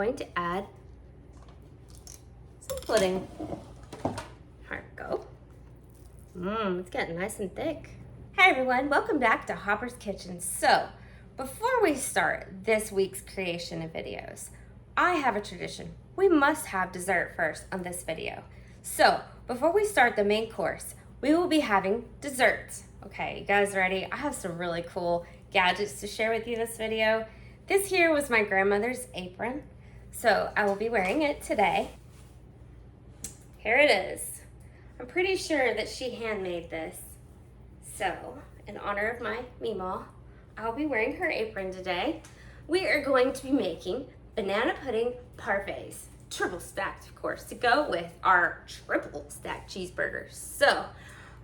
going to add some pudding. There we go. It's getting nice and thick. Hi everyone, welcome back to Hopper's Kitchen. So, before we start this week's creation of videos, I have a tradition. We must have dessert first on this video. So, before we start the main course, we will be having dessert. Okay, you guys ready? I have some really cool gadgets to share with you this video. This here was my grandmother's apron, so I will be wearing it today. Here it is. I'm pretty sure that she handmade this. So, in honor of my Meemaw, I'll be wearing her apron today. We are going to be making banana pudding parfaits, triple stacked, of course, to go with our triple stacked cheeseburgers. So,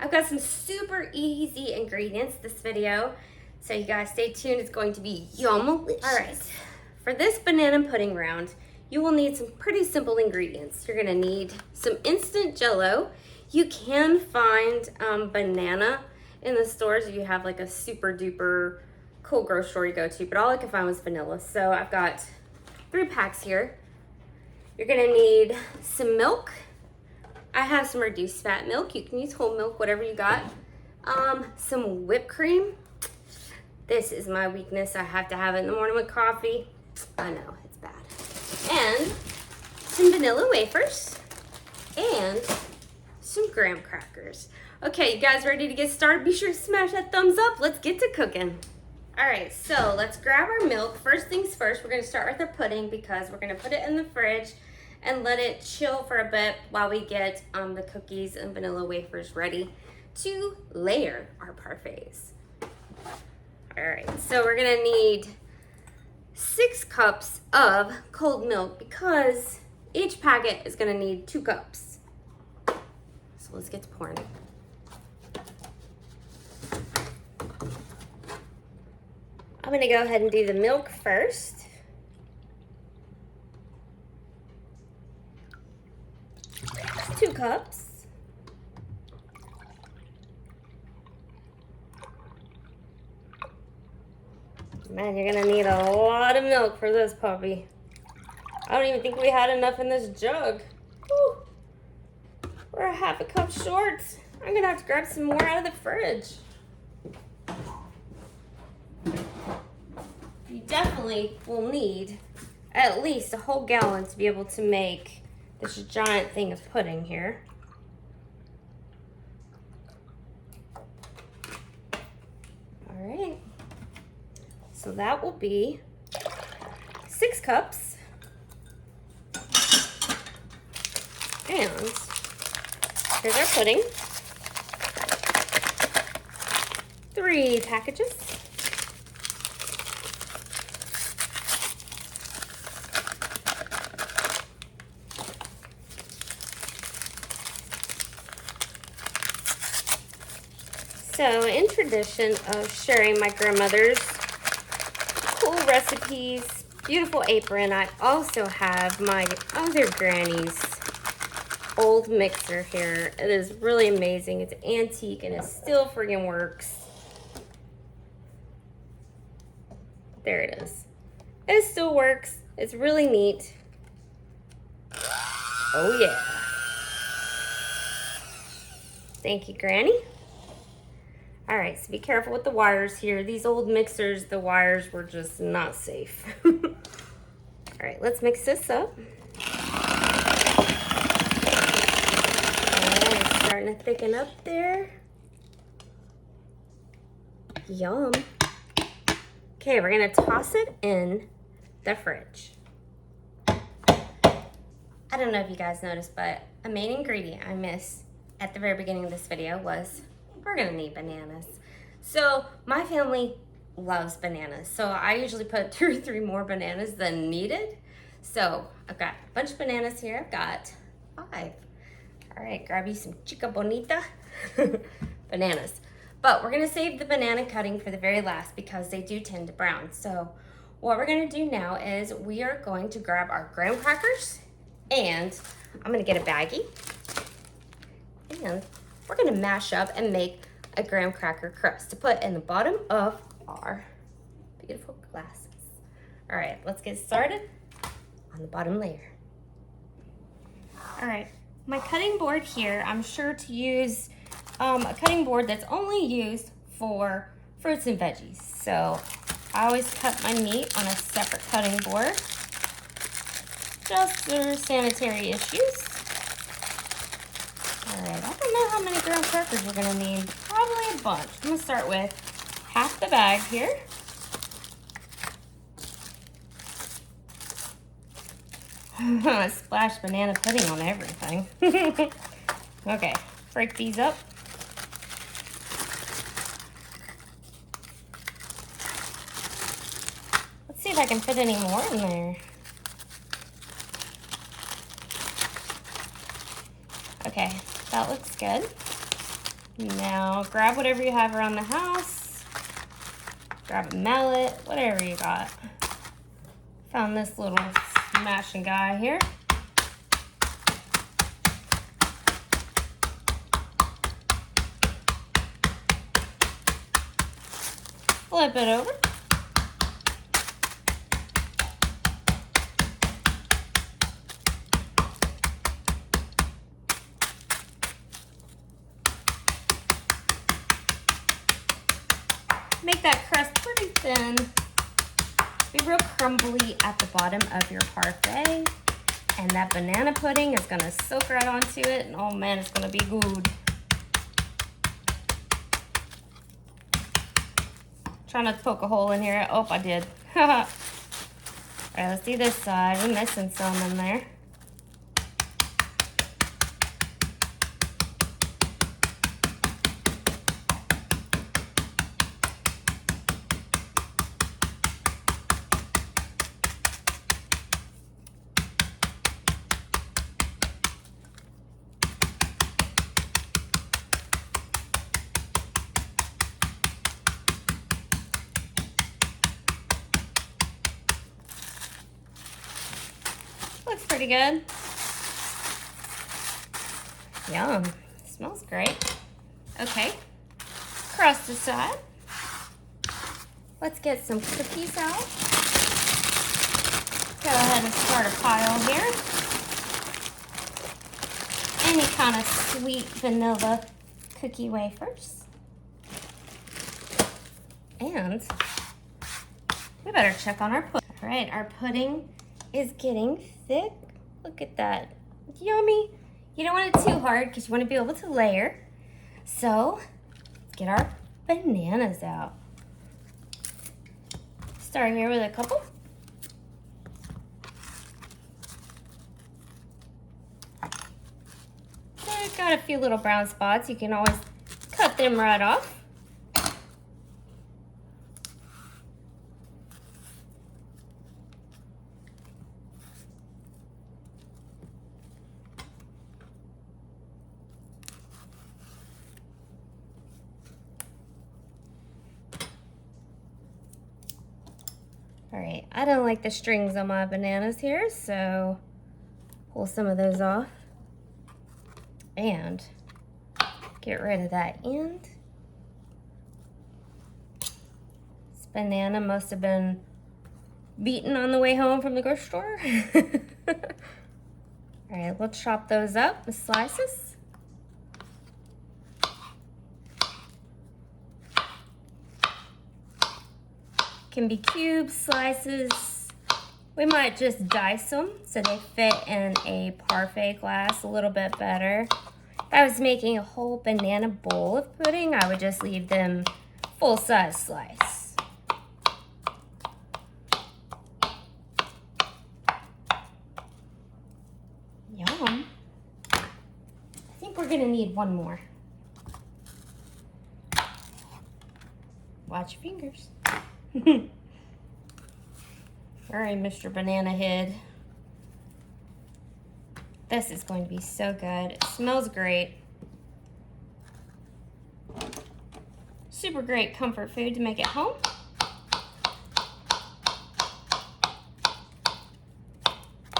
I've got some super easy ingredients this video, so you guys stay tuned. It's going to be yum-alicious. All right, for this banana pudding round, you will need some pretty simple ingredients. You're gonna need some instant Jell-O. You can find banana in the stores if you have like a super duper cool grocery store you go to, but all I could find was vanilla. So I've got 3 packs here. You're gonna need some milk. I have some reduced fat milk. You can use whole milk, whatever you got. Some whipped cream. This is my weakness. I have to have it in the morning with coffee. I know, it's bad. And some vanilla wafers and some graham crackers. Okay, you guys ready to get started? Be sure to smash that thumbs up. Let's get to cooking. All right, so let's grab our milk. First things first, we're gonna start with our pudding because we're gonna put it in the fridge and let it chill for a bit while we get the cookies and vanilla wafers ready to layer our parfaits. All right, so we're gonna need 6 cups of cold milk because each packet is gonna need 2 cups. So let's get to pouring. I'm gonna go ahead and do the milk first. That's 2 cups. Man, you're gonna need a lot of milk for this puppy. I don't even think we had enough in this jug. Whew. We're a half a cup short. I'm gonna have to grab some more out of the fridge. You definitely will need at least a whole gallon to be able to make this giant thing of pudding here. All right. So that will be 6 cups. And here's our pudding. 3 packages. So in tradition of sharing my grandmother's cool recipes, beautiful apron, I also have my other granny's old mixer here. It is really amazing. It's antique and it still friggin' works. There it is. It still works. It's really neat. Oh yeah. Thank you, Granny. All right, so be careful with the wires here. These old mixers, the wires were just not safe. All right, let's mix this up. All right, starting to thicken up there. Yum. Okay, we're gonna toss it in the fridge. I don't know if you guys noticed, but a main ingredient I missed at the very beginning of this video was we're gonna need bananas. So my family loves bananas. So I usually put 2 or 3 more bananas than needed. So I've got a bunch of bananas here. I've got 5. All right, grab you some chica bonita bananas. But we're gonna save the banana cutting for the very last because they do tend to brown. So what we're gonna do now is we are going to grab our graham crackers and I'm gonna get a baggie. And we're gonna mash up and make a graham cracker crust to put in the bottom of our beautiful glasses. All right, let's get started on the bottom layer. All right, my cutting board here, I'm sure to use a cutting board that's only used for fruits and veggies. So I always cut my meat on a separate cutting board, just for sanitary issues. All right, I don't know how many graham crackers we're gonna need. Probably a bunch. I'm gonna start with half the bag here. Splash banana pudding on everything. Okay, break these up. Let's see if I can fit any more in there. Okay, that looks good. Now grab whatever you have around the house. Grab a mallet, whatever you got. Found this little smashing guy here. Flip it over. Make that crust pretty thin. Be real crumbly at the bottom of your parfait. And that banana pudding is gonna soak right onto it, and oh man, it's gonna be good. Trying not to poke a hole in here. Oh, I did. All right, let's do this side. We're missing some in there. Looks pretty good. Yum. Smells great. Okay. Crust aside. Let's get some cookies out. Go ahead and start a pile here. Any kind of sweet vanilla cookie wafers. And we better check on our pudding. All right, our pudding is getting thick. Look at that. Yummy. You don't want it too hard because you want to be able to layer. So let's get our bananas out. Start here with a couple. I've got a few little brown spots. You can always cut them right off. All right, I don't like the strings on my bananas here, so pull some of those off and get rid of that end. This banana must have been beaten on the way home from the grocery store. All right, we'll chop those up with slices. Can be cubes, slices. We might just dice them so they fit in a parfait glass a little bit better. If I was making a whole banana bowl of pudding, I would just leave them full-size slice. Yum. I think we're gonna need one more. Watch your fingers. All right, Mr. Banana Head. This is going to be so good. It smells great. Super great comfort food to make at home.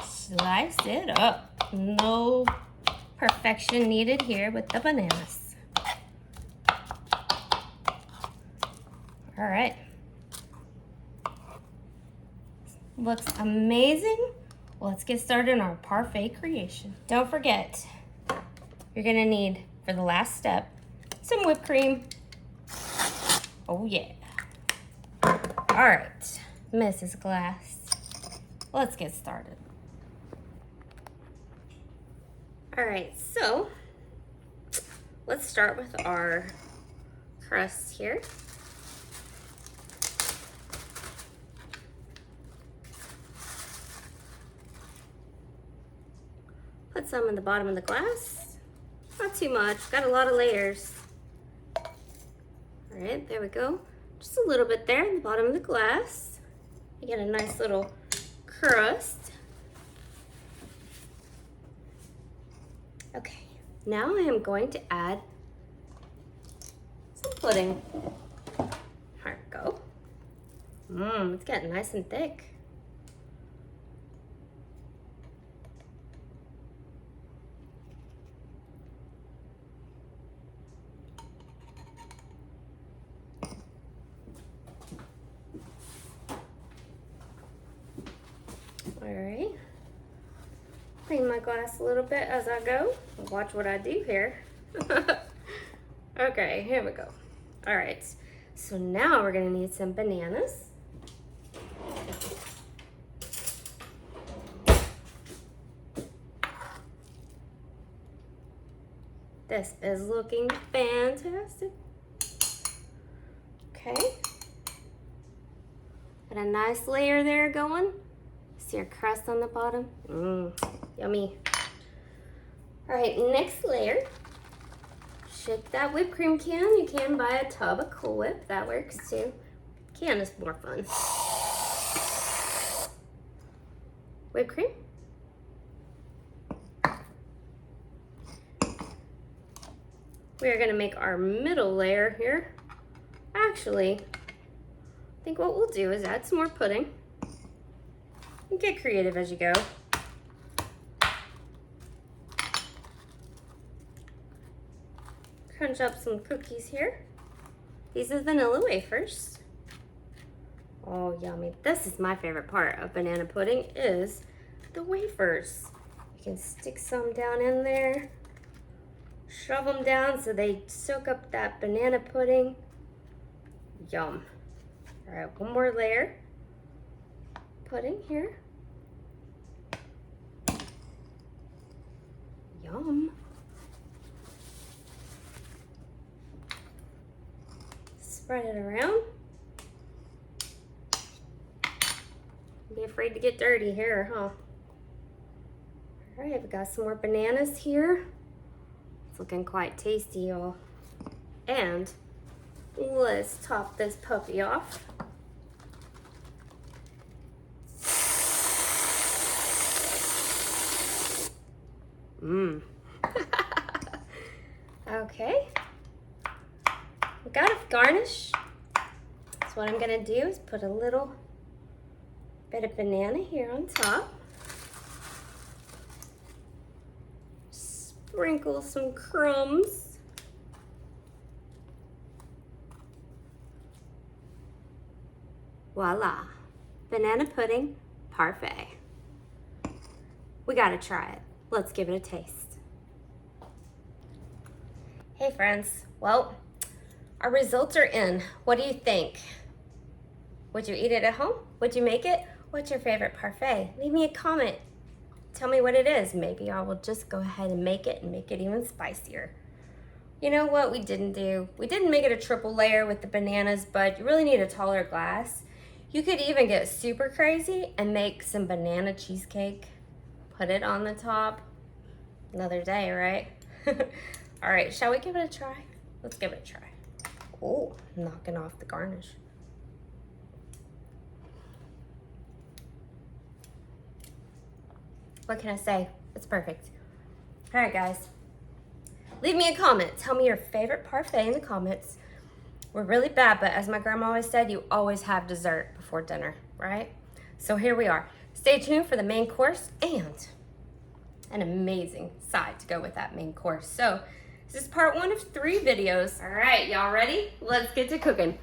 Slice it up. No perfection needed here with the bananas. All right. Looks amazing. Well, let's get started on our parfait creation. Don't forget, you're gonna need, for the last step, some whipped cream. Oh yeah. All right, Mrs. Glass, let's get started. All right, so let's start with our crust here. Put some in the bottom of the glass. Not too much, got a lot of layers. All right, there we go. Just a little bit there in the bottom of the glass. You get a nice little crust. Okay, now I am going to add some pudding. There we go. It's getting nice and thick. All right, clean my glass a little bit as I go. Watch what I do here. Okay, here we go. All right, so now we're gonna need some bananas. This is looking fantastic. Okay, got a nice layer there going. See your crust on the bottom? Yummy. All right, next layer. Shake that whipped cream can. You can buy a tub of Cool Whip. That works too. Can is more fun. Whipped cream. We are gonna make our middle layer here. Actually, I think what we'll do is add some more pudding. You get creative as you go. Crunch up some cookies here. These are Vanilla Wafers. Oh, yummy. This is my favorite part of banana pudding is the wafers. You can stick some down in there. Shove them down so they soak up that banana pudding. Yum. All right, one more layer. Pudding here. Yum. Spread it around. Be afraid to get dirty here, huh? All right, we got some more bananas here. It's looking quite tasty, y'all. And let's top this puppy off. Okay. We got a garnish. So what I'm gonna do is put a little bit of banana here on top. Sprinkle some crumbs. Voila. Banana pudding parfait. We gotta try it. Let's give it a taste. Hey friends, well, our results are in. What do you think? Would you eat it at home? Would you make it? What's your favorite parfait? Leave me a comment. Tell me what it is. Maybe I will just go ahead and make it even spicier. You know what we didn't do? We didn't make it a triple layer with the bananas, but you really need a taller glass. You could even get super crazy and make some banana cheesecake. Put it on the top. Another day, right? All right, shall we give it a try? Let's give it a try. Oh, knocking off the garnish. What can I say? It's perfect. All right, guys. Leave me a comment. Tell me your favorite parfait in the comments. We're really bad, but as my grandma always said, you always have dessert before dinner, right? So here we are. Stay tuned for the main course and an amazing side to go with that main course. So this is part 1 of 3 videos. All right, y'all ready? Let's get to cooking.